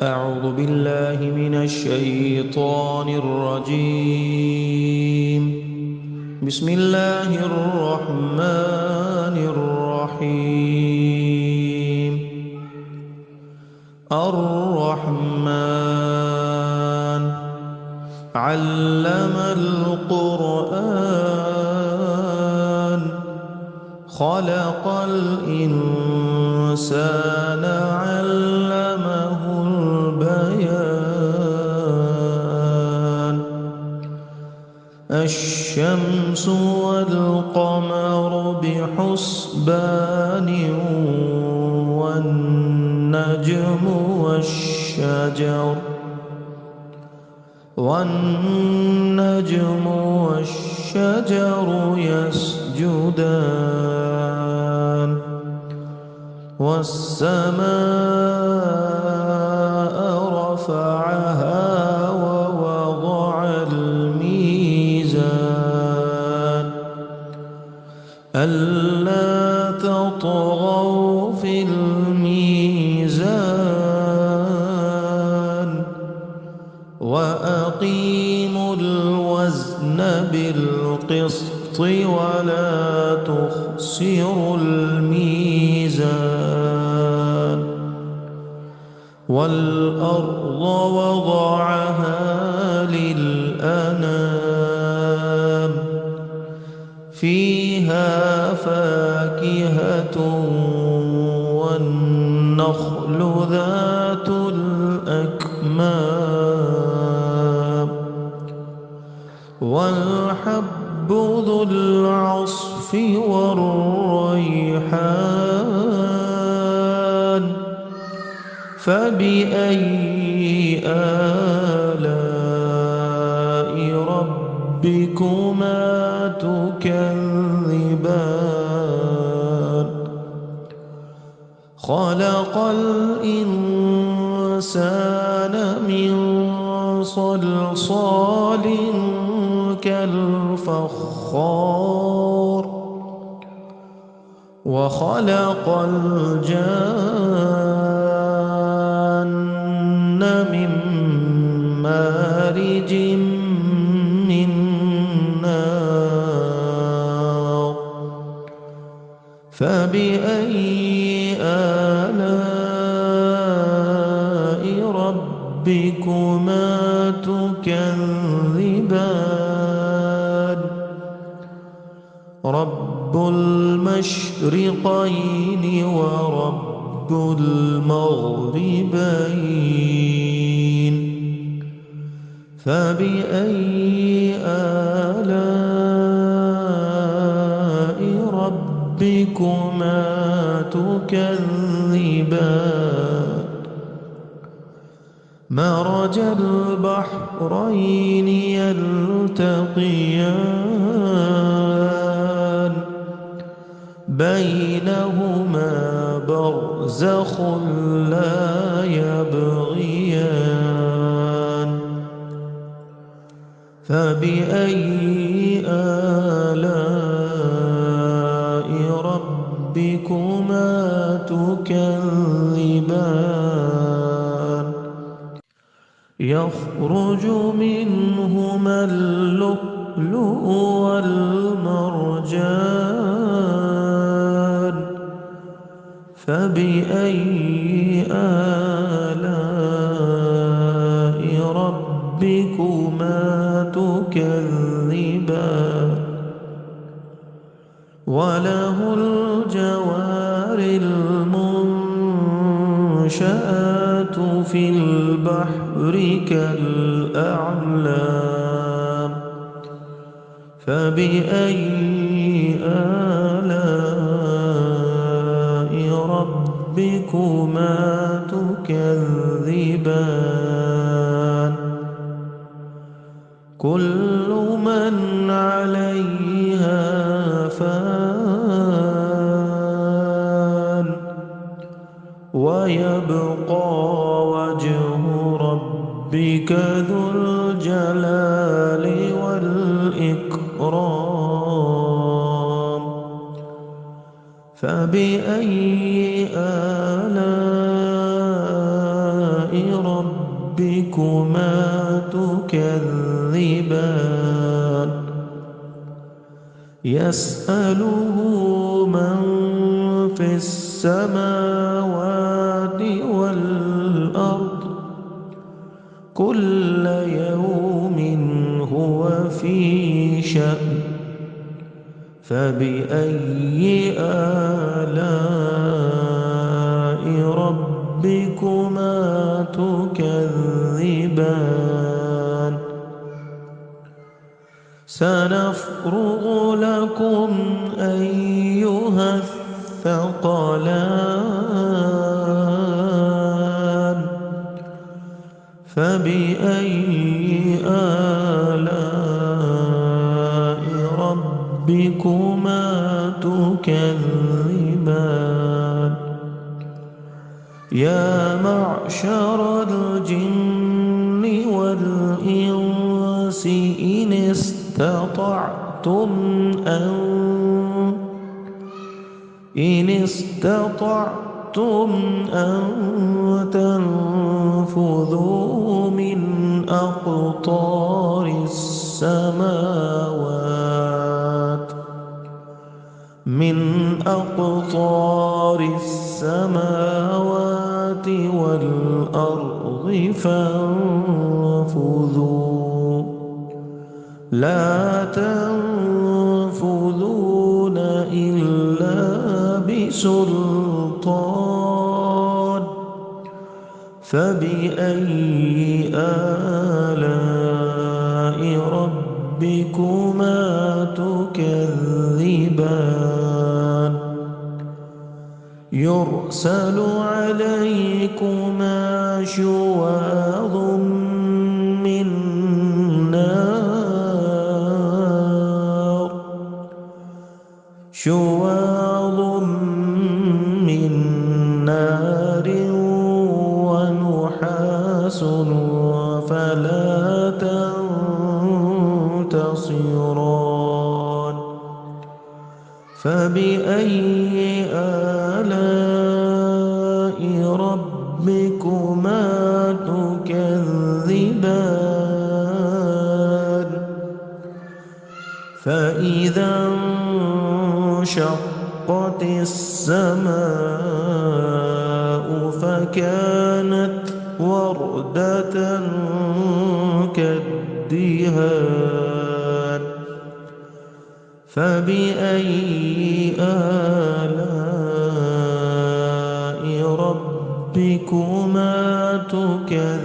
أعوذ بالله من الشيطان الرجيم. بسم الله الرحمن الرحيم. الرحمن علم القرآن خلق الإنسان علمه البيان. الشمس والقمر بحسبان والنجم والشجر يسجدان. والسماء رفعها ووضع الميزان ألا تطغوا في الميزان وأقيموا الوزن بالقسط ولا تخسروا الميزان. والأرض وضعها للأنام فيها فاكهة والنخل ذات الأكمام والحب ذو العصف والريحان. فبأي آلاء ربكما تكذبان؟ خلق الإنسان من صلصال كالفخار وخلق الجان من مارج من نار. فبأي آلاء ربكما تكذبان؟ رب المشرقين ورب المغربين. فبأي آلاء ربكما تكذبان؟ مرج البحرين يلتقيان بينهما برزخ لا يبغيان. فبأي آلاء ربكما تكذبان؟ يخرج منهما اللؤلؤ والمرجان. فبأي آلاء ربكما تكذبان؟ وله الجوار المنشآت في البحر كالأعلام. فبأي آلاء ربكما تكذبان؟ كل من عليها فان ويبقى وجه ربك ذو الجلال والإكرام. فبأي آلاء ربكما تكذبان يسأله من في السماوات والأرض كل يوم هو في شأن فبأي آلاء ربكما تكذبان سنفرغ لكم أيها الثقلان فبأي آلاء ربكما تكذبان يا معشر الجن والإنس إن استطعتم أن تنفذوا من أقطار السماوات والأرض فانفذوا لا تنفذون إلا بسلطان فبأي آلاء ربكما تكذبان يرسل عليكما شواظ من نار ونحاس فلا تنتصران فبأي آلاء ربكما تكذبان فإذا انشقت السماء فكانت وردة كالدهان فبأي آلاء ربكما تكذبان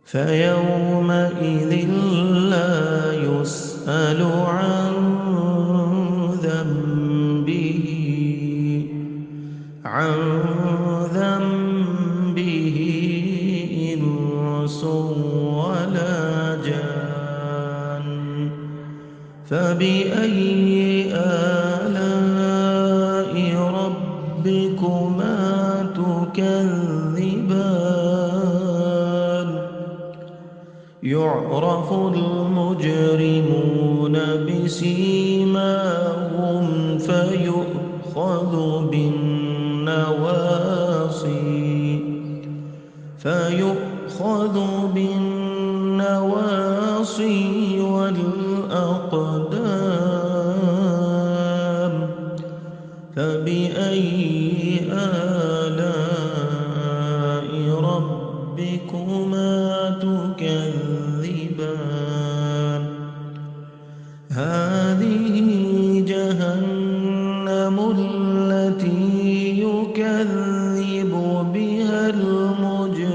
فيومئذ لا يسأل عن ذنبه إنس ولا جان فبأي آلاء ربكما تكذبان يعرف المجرمون بسيماهم فيؤخذ بالنواصي والأقدام فبأي آلاء ربكما تكذبان هذه جهنم التي يكذب بها المجرمون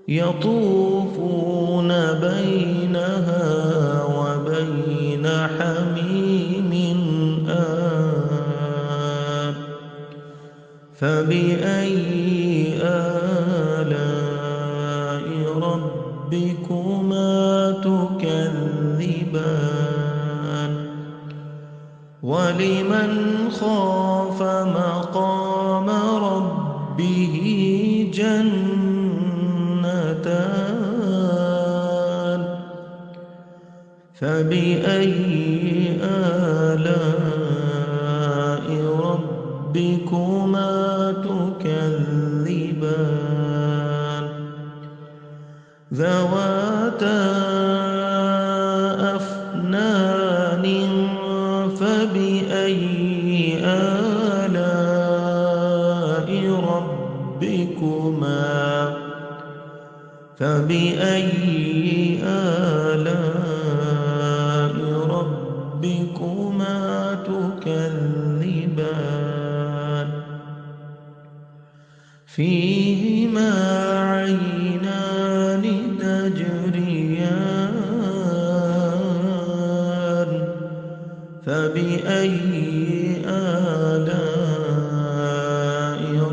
يطوفون بينها وبين حميم آن فبأي آلاء ربكما تكذبان ولمن خاف مقام ربه جنتان فبأي آلاء ربكما فبأي آلاء ربكما تكذبان فيهما عينان تجريان فبأي آلاء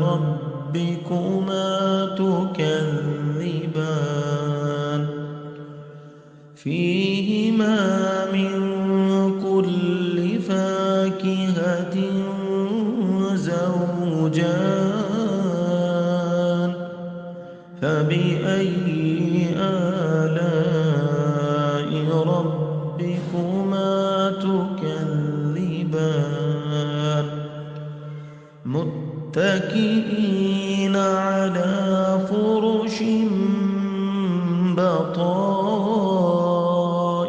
ربكما تكذبان فيهما من كل فاكهة زوجان فبأي آلاء ربكما تكذبان متكئين على فرش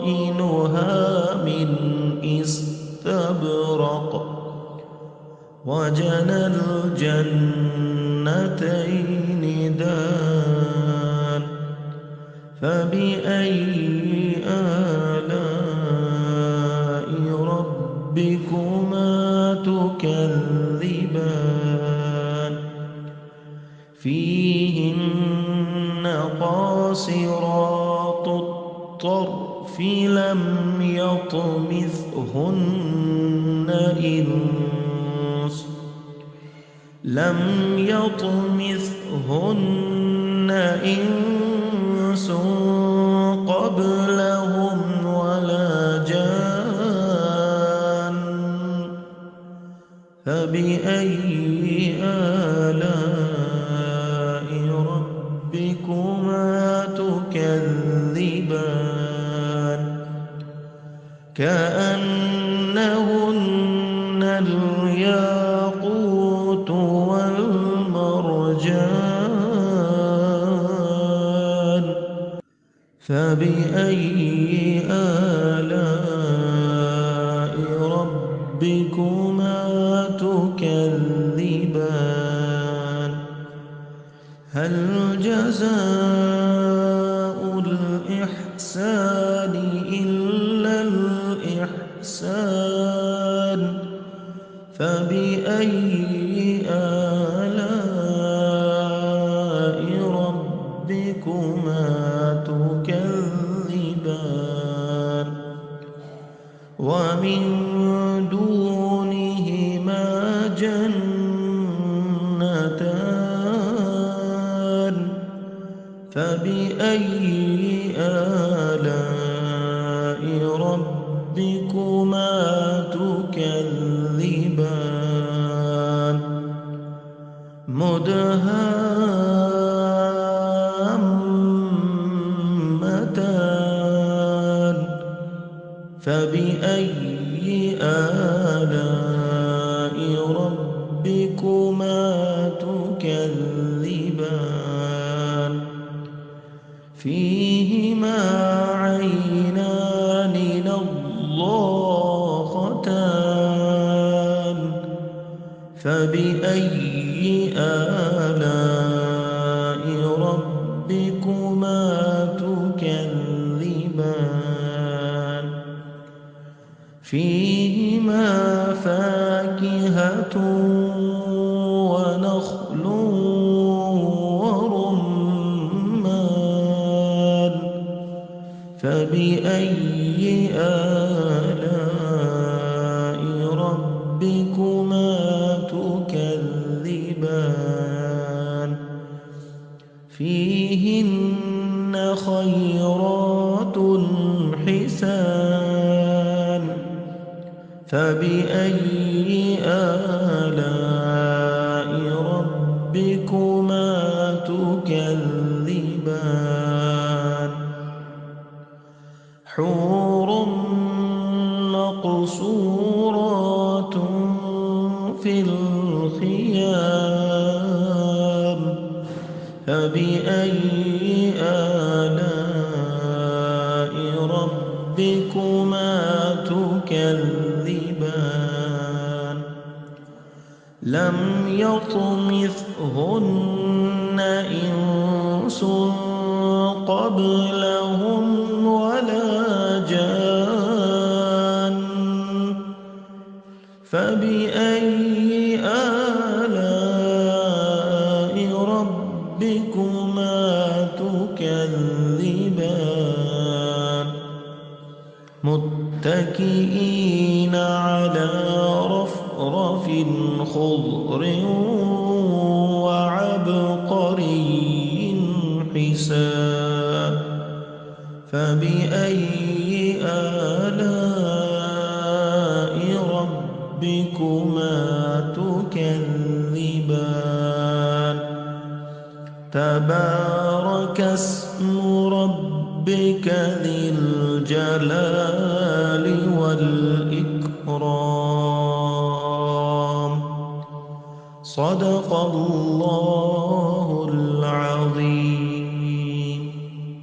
بطائنها من استبرق وجنى الجنتين دان فبأي آلاء ربكما تكذبان فيهن قاصرات الطرف لم يطمثهن إنس قبلهم ولا جان فبأي آلاء ربكما تكذبان كأنهن الياقوت والمرجان فبأي آلاء ربكما تكذبان هل جزاء الإحسان إلا الإحسان فبأي آلاء ربكما تكذبان ومن دونهما جنتان فبأي آلاء ربكما تكذبان مدهامتان فبأي آلاء ربكما تكذبان فيهما عينان نضاختان فبأي آلاء ربكما تكذبان فيهما فاكهة ونخل ورمان فبأي آلاء ربكما تكذبان فيهن خيرات حسان فبأي آلاء ربكما تكذبان حور مقصورات في الخيام فبأي آلاء ربكما تكذبان لم يطمثهن إنس قبلهم ولا جان فبأي آلاء ربكما تكذبان متكئين على رفرف خضر وعبقري حسان فبأي آلاء ربكما تكذبان تبارك اسم ربك ذي الجلال والإكرام صدق الله العظيم.